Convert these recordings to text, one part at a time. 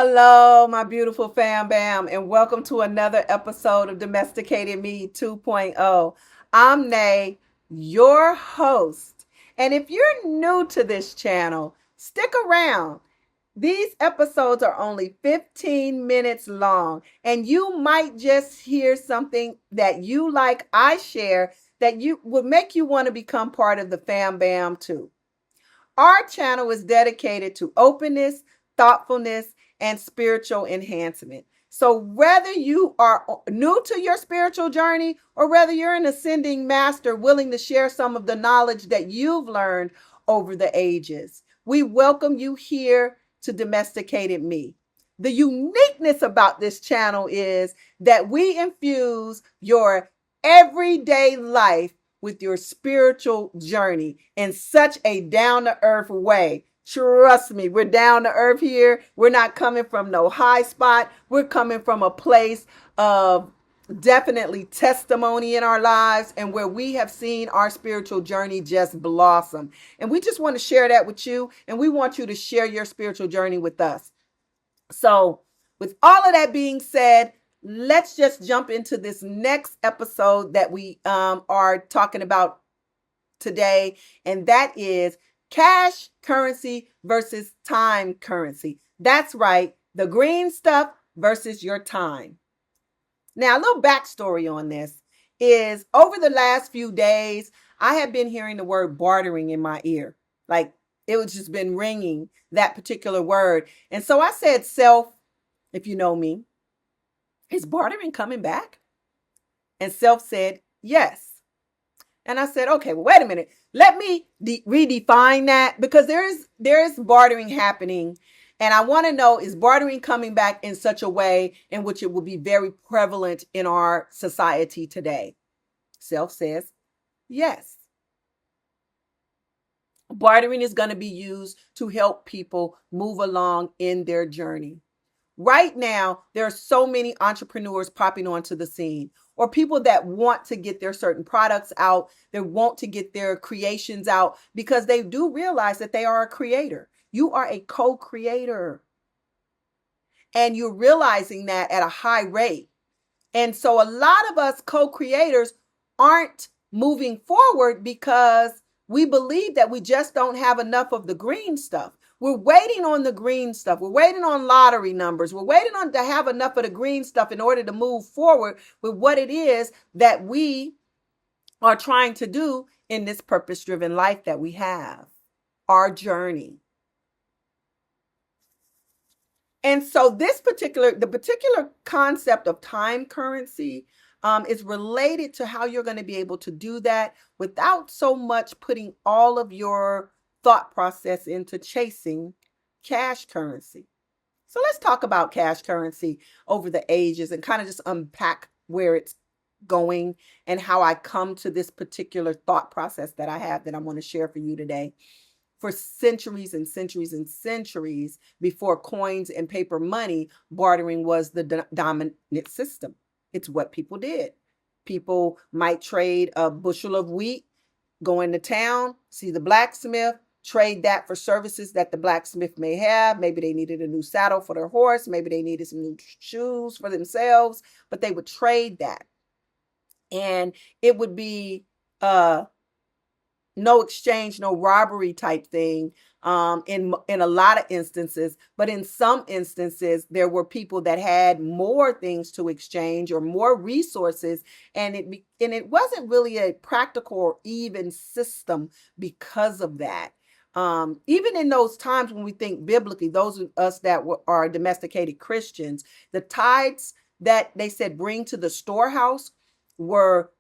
Hello, my beautiful fam bam, and welcome to another episode of Domesticated Me 2.0. I'm Nay, your host. And if you're new to this channel, stick around. These episodes are only 15 minutes long, and you might just hear something that you like I share that you would make you want to become part of the fam bam too. Our channel is dedicated to openness, thoughtfulness, and spiritual enhancement. So, whether you are new to your spiritual journey or whether you're an ascending master willing to share some of the knowledge that you've learned over the ages, we welcome you here to Domesticated Me. The uniqueness about this channel is that we infuse your everyday life with your spiritual journey in such a down to earth way. Trust me, we're down to earth here. We're not coming from no high spot. We're coming from a place of definitely testimony in our lives and where we have seen our spiritual journey just blossom. And we just want to share that with you. And we want you to share your spiritual journey with us. So, with all of that being said, let's just jump into this next episode that we are talking about today, and that is cash currency versus time currency. That's right, the green stuff versus your time. Now, a little backstory on this is over the last few days, I have been hearing the word bartering in my ear. Like it was just been ringing that particular word. And so I said, self, if you know me, is bartering coming back? And self said, yes. And I said, okay, well, wait a minute. Let me redefine that because there is bartering happening. And I want to know, is bartering coming back in such a way in which it will be very prevalent in our society today? Self says, yes. Bartering is going to be used to help people move along in their journey. Right now, there are so many entrepreneurs popping onto the scene or people that want to get their certain products out. They want to get their creations out because they do realize that they are a creator. You are a co-creator and you're realizing that at a high rate. And so a lot of us co-creators aren't moving forward because we believe that we just don't have enough of the green stuff. We're waiting on the green stuff. We're waiting on lottery numbers. We're waiting on to have enough of the green stuff in order to move forward with what it is that we are trying to do in this purpose-driven life that we have, our journey. And so the particular concept of time currency is related to how you're going to be able to do that without so much putting all of your thought process into chasing cash currency. So let's talk about cash currency over the ages and kind of just unpack where it's going and how I come to this particular thought process that I have that I want to share for you today. For centuries and centuries and centuries before coins and paper money, bartering was the dominant system. It's what people did. People might trade a bushel of wheat, go into town, see the blacksmith, trade that for services that the blacksmith may have. Maybe they needed a new saddle for their horse. Maybe they needed some new shoes for themselves, but they would trade that. And it would be no exchange, no robbery type thing in a lot of instances. But in some instances, there were people that had more things to exchange or more resources. And it wasn't really a practical or even system because of that. Even in those times when we think biblically, those of us that are domesticated Christians, the tithes that they said bring to the storehouse were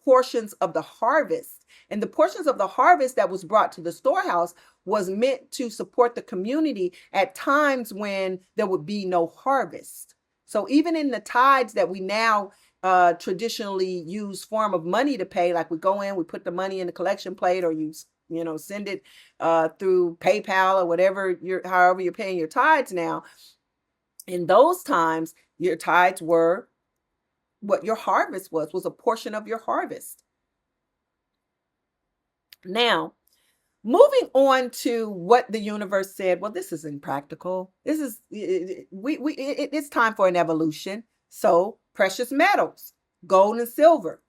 portions of the harvest. And the portions of the harvest that was brought to the storehouse was meant to support the community at times when there would be no harvest. So even in the tithes that we now traditionally use form of money to pay, like we go in, we put the money in the collection plate, or send it through PayPal or whatever however you're paying your tithes now. In those times, your tithes were what your harvest was a portion of your harvest. Now, Moving on to what the universe said, well, this is impractical. This is it's time for an evolution. So precious metals, gold and silver,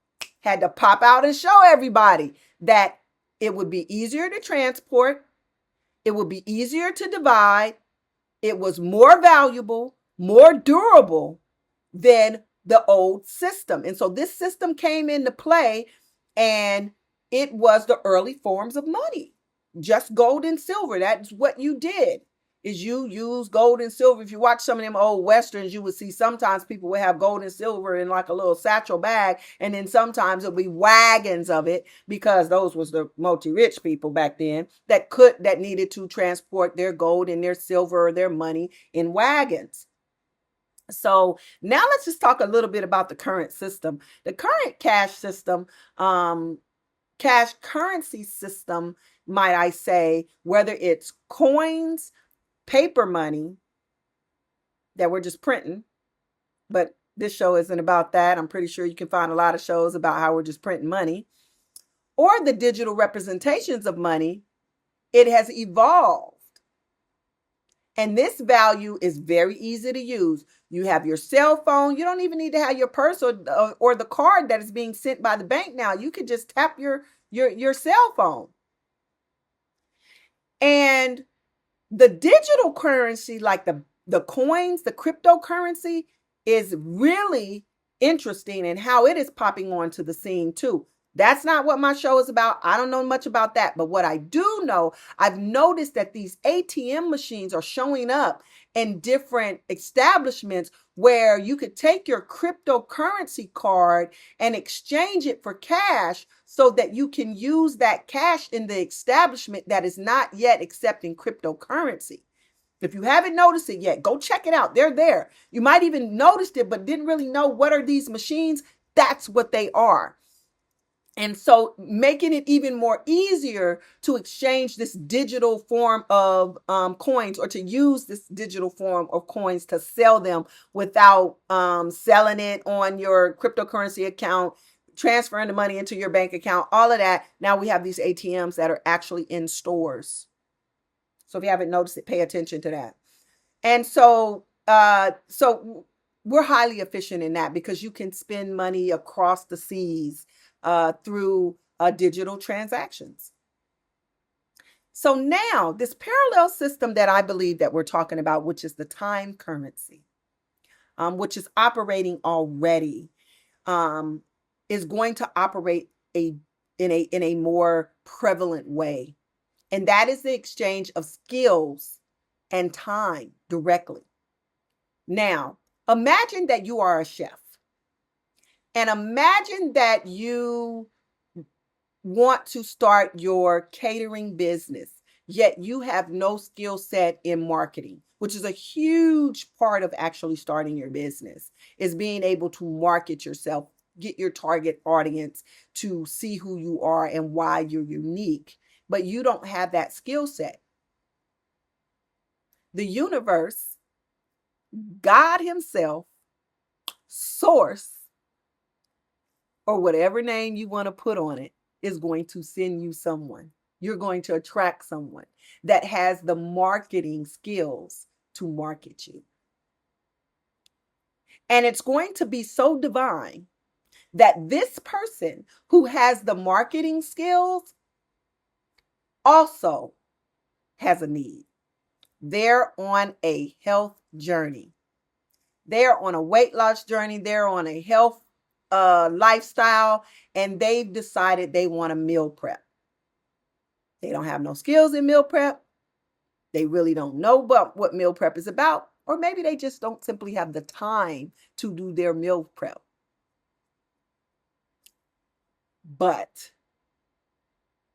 had to pop out and show everybody that it would be easier to transport, it would be easier to divide, it was more valuable, more durable than the old system. And so this system came into play, and it was the early forms of money. Just gold and silver. That's what you did. Is you use gold and silver. If you watch some of them old westerns, you would see sometimes people would have gold and silver in like a little satchel bag, and then sometimes it'll be wagons of it, because those was the multi-rich people back then that needed to transport their gold and their silver or their money in wagons. So now let's just talk a little bit about the current system. The current cash system, cash currency system, might I say, whether it's coins, paper money that we're just printing, but this show isn't about that. I'm pretty sure you can find a lot of shows about how we're just printing money, or the digital representations of money. It has evolved. And this value is very easy to use. You have your cell phone. You don't even need to have your purse or the card that is being sent by the bank now. You could just tap your cell phone. And the digital currency, like the coins, the cryptocurrency, is really interesting in how it is popping onto the scene too. That's not what my show is about. I don't know much about that. But what I do know, I've noticed that these ATM machines are showing up in different establishments where you could take your cryptocurrency card and exchange it for cash, so that you can use that cash in the establishment that is not yet accepting cryptocurrency. If you haven't noticed it yet, go check it out. They're there. You might even noticed it, but didn't really know what are these machines. That's what they are. And so making it even more easier to exchange this digital form of coins, or to use this digital form of coins to sell them without selling it on your cryptocurrency account, transferring the money into your bank account, all of that. Now we have these ATMs that are actually in stores. So if you haven't noticed it, pay attention to that. And so we're highly efficient in that, because you can spend money across the seas through digital transactions. So now this parallel system that I believe that we're talking about, which is the time currency, which is operating already, is going to operate in a more prevalent way. And that is the exchange of skills and time directly. Now, imagine that you are a chef. And imagine that you want to start your catering business, yet you have no skill set in marketing, which is a huge part of actually starting your business, is being able to market yourself, get your target audience to see who you are and why you're unique, but you don't have that skill set. The universe, God himself, source, or whatever name you want to put on it, is going to send you someone. You're going to attract someone that has the marketing skills to market you. And it's going to be so divine that this person who has the marketing skills also has a need. They're on a health journey. They're on a weight loss journey. They're on a health lifestyle, and they've decided they want to meal prep. They don't have no skills in meal prep. They really don't know what meal prep is about, or maybe they just don't simply have the time to do their meal prep. But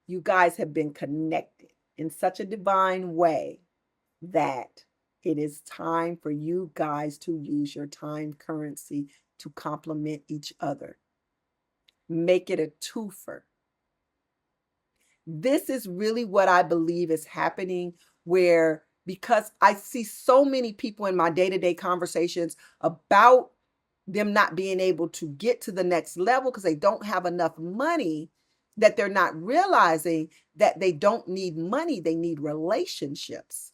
you guys have been connected in such a divine way that it is time for you guys to use your time currency to complement each other. Make it a twofer. This is really what I believe is happening, because I see so many people in my day-to-day conversations about them not being able to get to the next level because they don't have enough money. that they're not realizing that they don't need money, they need relationships.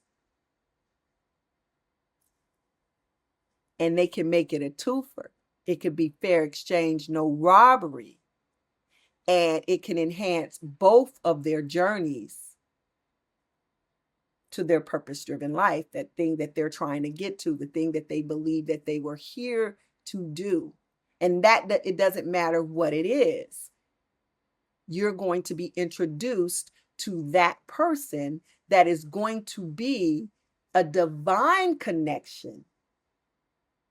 And they can make it a twofer. It could be fair exchange, no robbery. And it can enhance both of their journeys to their purpose-driven life, that thing that they're trying to get to, the thing that they believe that they were here to do. And that it doesn't matter what it is. You're going to be introduced to that person that is going to be a divine connection.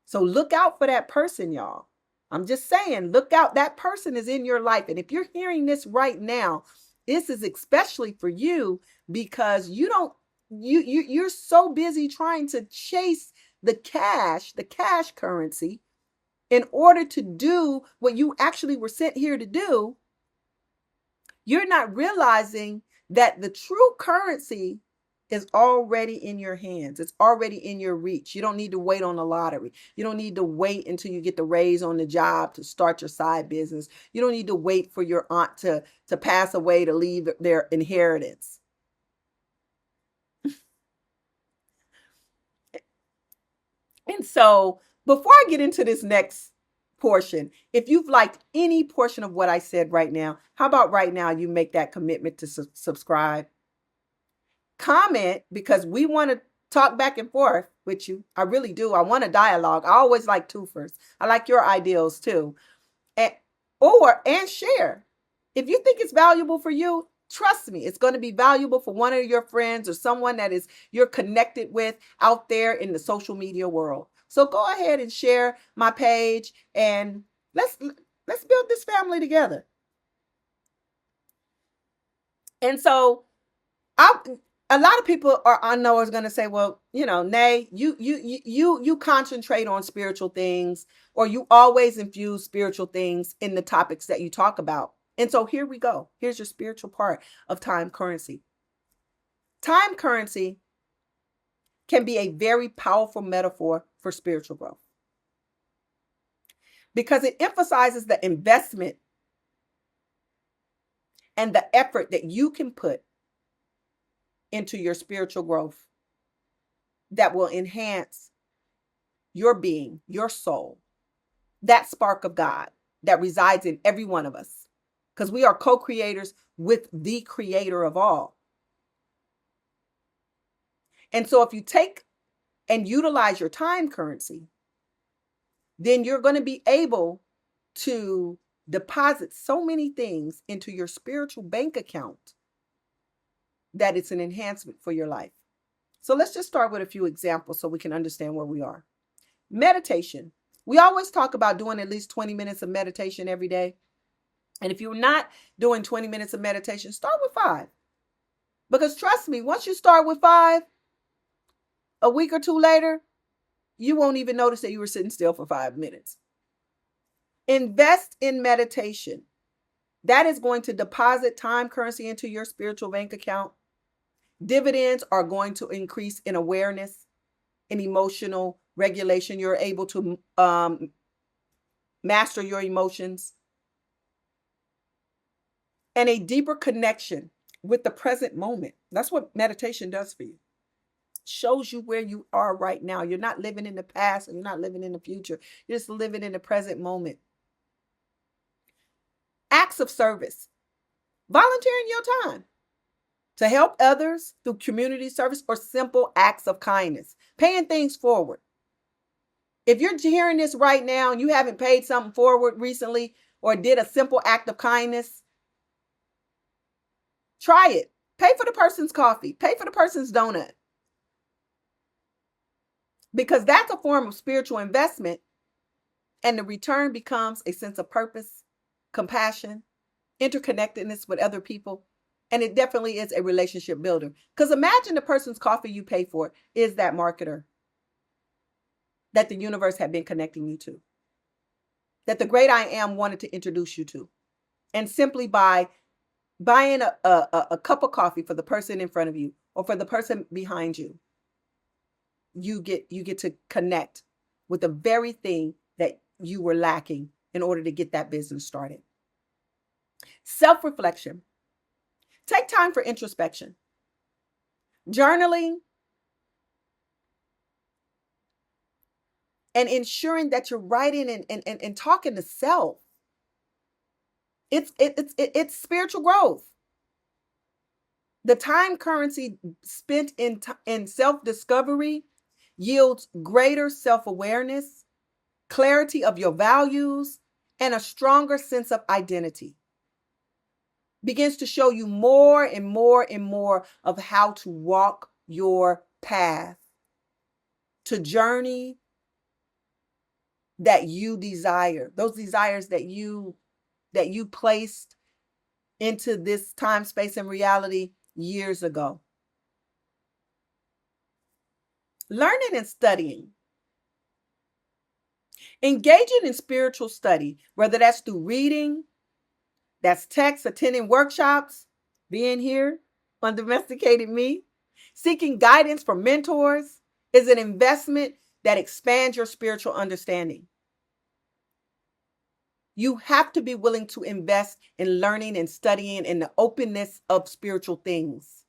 So look out for that person, y'all. I'm just saying, look out. That person is in your life. And if you're hearing this right now, this is especially for you, because you're so busy trying to chase the cash currency, in order to do what you actually were sent here to do. You're not realizing that the true currency is already in your hands. It's already in your reach. You don't need to wait on the lottery. You don't need to wait until you get the raise on the job to start your side business. You don't need to wait for your aunt to pass away to leave their inheritance. And so before I get into this next portion, if you've liked any portion of what I said right now, how about right now you make that commitment to subscribe? Comment, because we want to talk back and forth with you. I really do. I want a dialogue. I always like twofers. I like your ideals too. And share. If you think it's valuable for you, trust me, it's going to be valuable for one of your friends or someone that is you're connected with out there in the social media world. So go ahead and share my page, and let's build this family together. And so a lot of people I know is going to say, well, Nay, you concentrate on spiritual things, or you always infuse spiritual things in the topics that you talk about. And so here we go. Here's your spiritual part of time currency. Time currency can be a very powerful metaphor for spiritual growth, because it emphasizes the investment and the effort that you can put into your spiritual growth that will enhance your being, your soul, that spark of God that resides in every one of us, because we are co-creators with the creator of all. And so if you take and utilize your time currency, then you're going to be able to deposit so many things into your spiritual bank account that it's an enhancement for your life. So let's just start with a few examples so we can understand where we are. Meditation. We always talk about doing at least 20 minutes of meditation every day. And if you're not doing 20 minutes of meditation, start with 5. Because trust me, once you start with 5, a week or two later, you won't even notice that you were sitting still for 5 minutes. Invest in meditation. That is going to deposit time currency into your spiritual bank account. Dividends are going to increase in awareness, in emotional regulation. You're able to master your emotions, and a deeper connection with the present moment. That's what meditation does for you. Shows you where you are right now. You're not living in the past, and you're not living in the future. You're just living in the present moment. Acts of service. Volunteering your time to help others through community service or simple acts of kindness. Paying things forward. If you're hearing this right now and you haven't paid something forward recently or did a simple act of kindness, try it. Pay for the person's coffee. Pay for the person's donut. Because that's a form of spiritual investment, and the return becomes a sense of purpose, compassion, interconnectedness with other people, and it definitely is a relationship builder. Because imagine the person's coffee you pay for is that marketer that the universe had been connecting you to, that the great I am wanted to introduce you to. And simply by buying a cup of coffee for the person in front of you or for the person behind you, you get to connect with the very thing that you were lacking in order to get that business started. Self-reflection. Take time for introspection. Journaling and ensuring that you're writing and talking to self. It's spiritual growth. The time currency spent in self-discovery yields greater self-awareness, clarity of your values, and a stronger sense of identity. Begins to show you more and more and more of how to walk your path, to journey that you desire, those desires that you placed into this time, space, and reality years ago. Learning and studying. Engaging in spiritual study, whether that's through reading, that's text, attending workshops, being here on Domesticated Me, seeking guidance from mentors, is an investment that expands your spiritual understanding. You have to be willing to invest in learning and studying in the openness of spiritual things.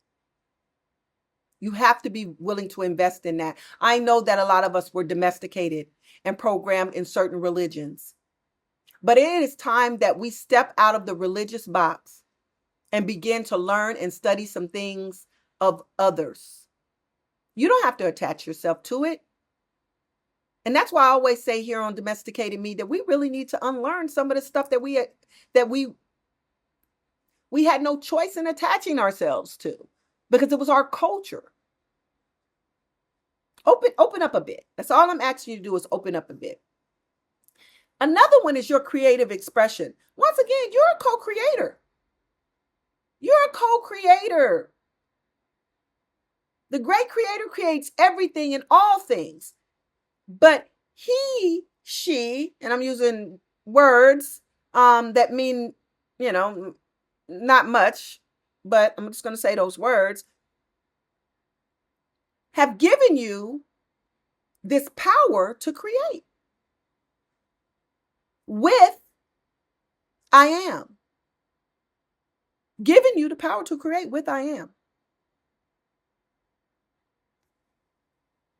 You have to be willing to invest in that. I know that a lot of us were domesticated and programmed in certain religions, but it is time that we step out of the religious box and begin to learn and study some things of others. You don't have to attach yourself to it. And that's why I always say here on Domesticated Me that we really need to unlearn some of the stuff that we had no choice in attaching ourselves to, because it was our culture. Open up a bit. That's all I'm asking you to do, is open up a bit. Another one is your creative expression. Once again, you're a co-creator. You're a co-creator. The great creator creates everything and all things. But he, she, and I'm using words that mean, not much, but I'm just going to say those words, have given you this power to create with I am. Giving you the power to create with I am.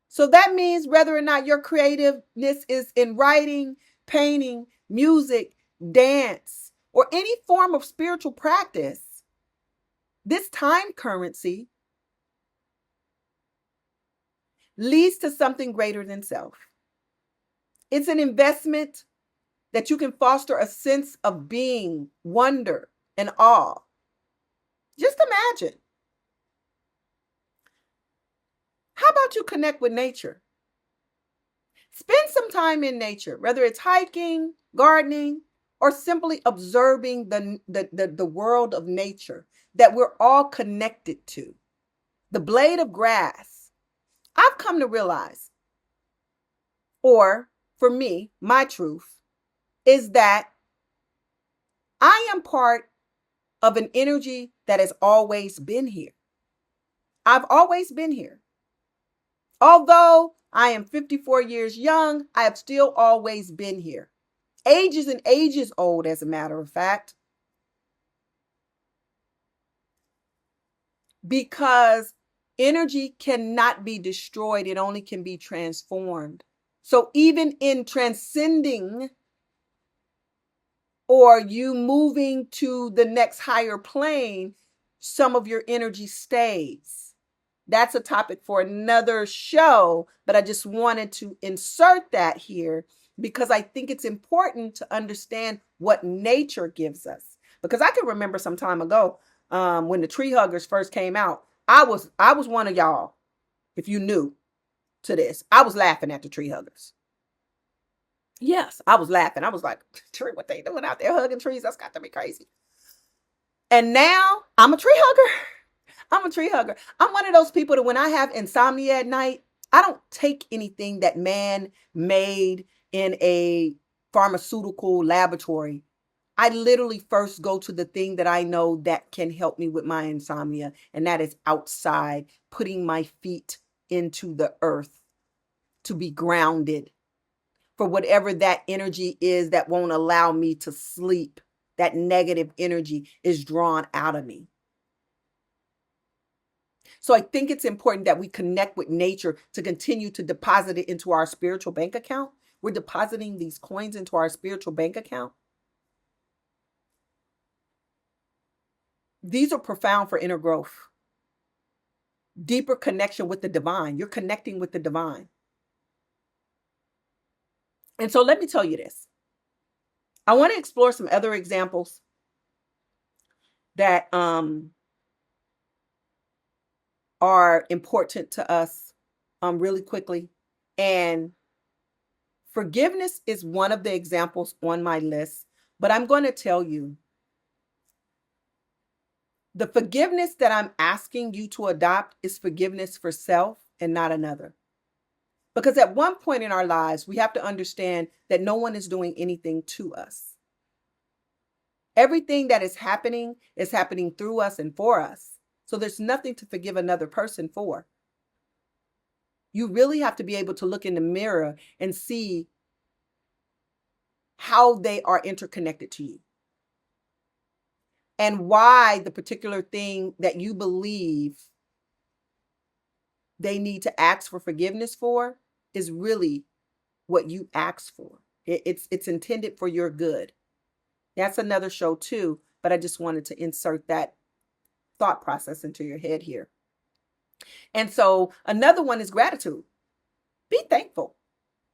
So that means whether or not your creativeness is in writing, painting, music, dance, or any form of spiritual practice, this time currency leads to something greater than self. It's an investment that you can foster a sense of being, wonder, and awe. Just imagine. How about you connect with nature? Spend some time in nature, whether it's hiking, gardening, or simply observing the world of nature that we're all connected to. The blade of grass. I've come to realize, or for me, my truth is that I am part of an energy that has always been here. I've always been here. Although I am 54 years young, I have still always been here. Ages and ages old, as a matter of fact. Because energy cannot be destroyed, it only can be transformed. So even in transcending or you moving to the next higher plane, some of your energy stays. That's a topic for another show, but I just wanted to insert that here because I think it's important to understand what nature gives us. Because I can remember some time ago when the tree huggers first came out, I was one of y'all. If you knew to this, I was laughing at the tree huggers. Yes, I was laughing. I was like, tree, what they doing out there hugging trees? That's got to be crazy. And now I'm a tree hugger. I'm a tree hugger. I'm one of those people that when I have insomnia at night, I don't take anything that man made in a pharmaceutical laboratory. I literally first go to the thing that I know that can help me with my insomnia, and that is outside, putting my feet into the earth to be grounded for whatever that energy is that won't allow me to sleep, that negative energy is drawn out of me. So I think it's important that we connect with nature to continue to deposit it into our spiritual bank account. We're depositing these coins into our spiritual bank account. These are profound for inner growth, deeper connection with the divine. You're connecting with the divine. And so let me tell you this. I want to explore some other examples that are important to us really quickly. And forgiveness is one of the examples on my list, but I'm going to tell you the forgiveness that I'm asking you to adopt is forgiveness for self and not another. Because at one point in our lives, we have to understand that no one is doing anything to us. Everything that is happening through us and for us. So there's nothing to forgive another person for. You really have to be able to look in the mirror and see how they are interconnected to you. And why the particular thing that you believe they need to ask for forgiveness for is really what you ask for. It's intended for your good. That's another show too, but I just wanted to insert that thought process into your head here. And so another one is gratitude. Be thankful.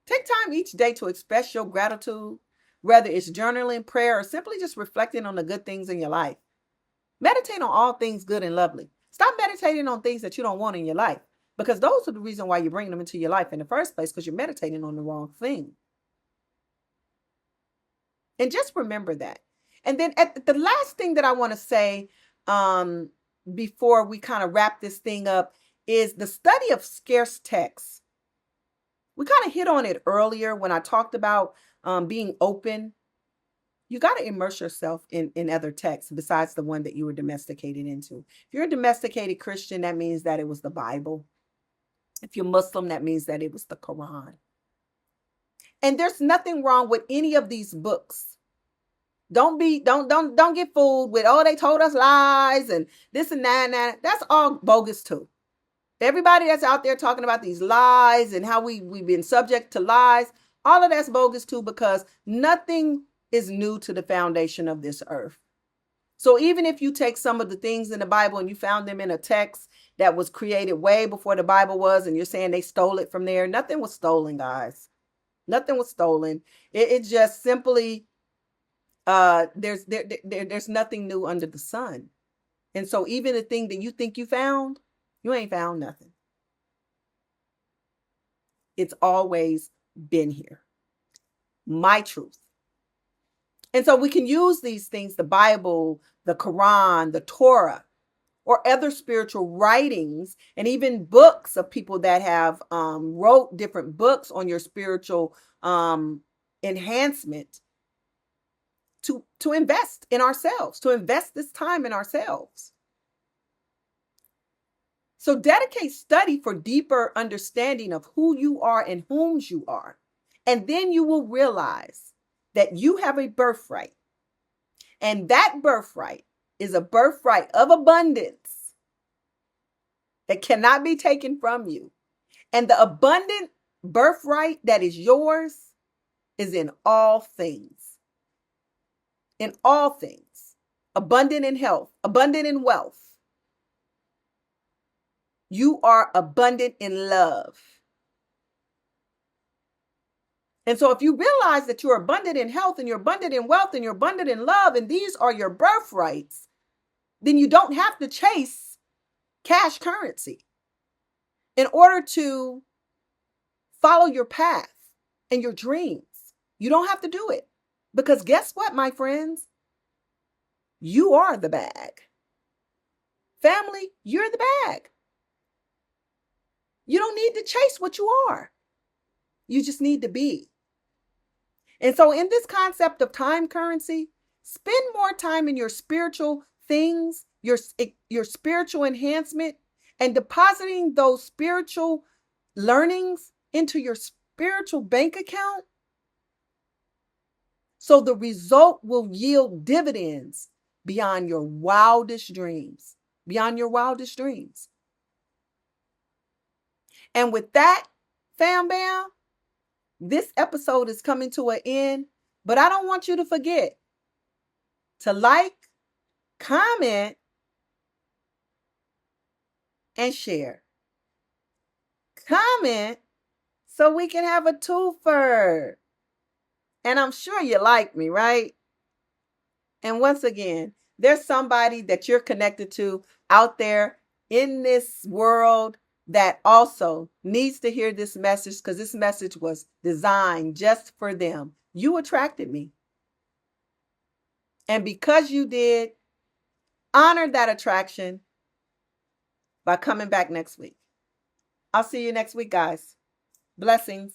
Take time each day to express your gratitude, whether it's journaling, prayer, or simply just reflecting on the good things in your life. Meditate on all things good and lovely. Stop meditating on things that you don't want in your life, because those are the reason why you're bringing them into your life in the first place, because you're meditating on the wrong thing. And just remember that. And then the last thing that I want to say before we kind of wrap this thing up is the study of scarce texts. We kind of hit on it earlier when I talked about being open. You got to immerse yourself in other texts besides the one that you were domesticated into. If you're a domesticated Christian, that means that it was the Bible. If you're Muslim, that means that it was the Quran. And there's nothing wrong with any of these books. Don't get fooled with, oh, they told us lies and this and that and that. That's all bogus too. Everybody that's out there talking about these lies and how we've been subject to lies, all of that's bogus too, because nothing is new to the foundation of this earth. So even if you take some of the things in the Bible and you found them in a text that was created way before the Bible was, and you're saying they stole it from there, nothing was stolen, guys. Nothing was stolen. It just simply, there's nothing new under the sun. And so even the thing that you think you found, you ain't found nothing. It's always been here. My truth. And so we can use these things, the Bible, the Quran, the Torah, or other spiritual writings, and even books of people that have wrote different books on your spiritual enhancement to invest in ourselves, to invest this time in ourselves. So dedicate study for deeper understanding of who you are and whom's you are. And then you will realize that you have a birthright. And that birthright is a birthright of abundance that cannot be taken from you. And the abundant birthright that is yours is in all things. In all things. Abundant in health, abundant in wealth. You are abundant in love. And so if you realize that you're abundant in health and you're abundant in wealth and you're abundant in love, and these are your birthrights, then you don't have to chase cash currency in order to follow your path and your dreams. You don't have to do it, because guess what, my friends? You are the bag. Family, you're the bag. You don't need to chase what you are. You just need to be. And so in this concept of time currency, spend more time in your spiritual things, your spiritual enhancement, and depositing those spiritual learnings into your spiritual bank account. So the result will yield dividends beyond your wildest dreams, beyond your wildest dreams. And with that, fam bam, this episode is coming to an end, but I don't want you to forget to like, comment, and share. Comment so we can have a twofer. And I'm sure you like me, right? And once again, there's somebody that you're connected to out there in this world that also needs to hear this message, because this message was designed just for them. You attracted me. And because you did, honor that attraction by coming back next week. I'll see you next week, guys. Blessings.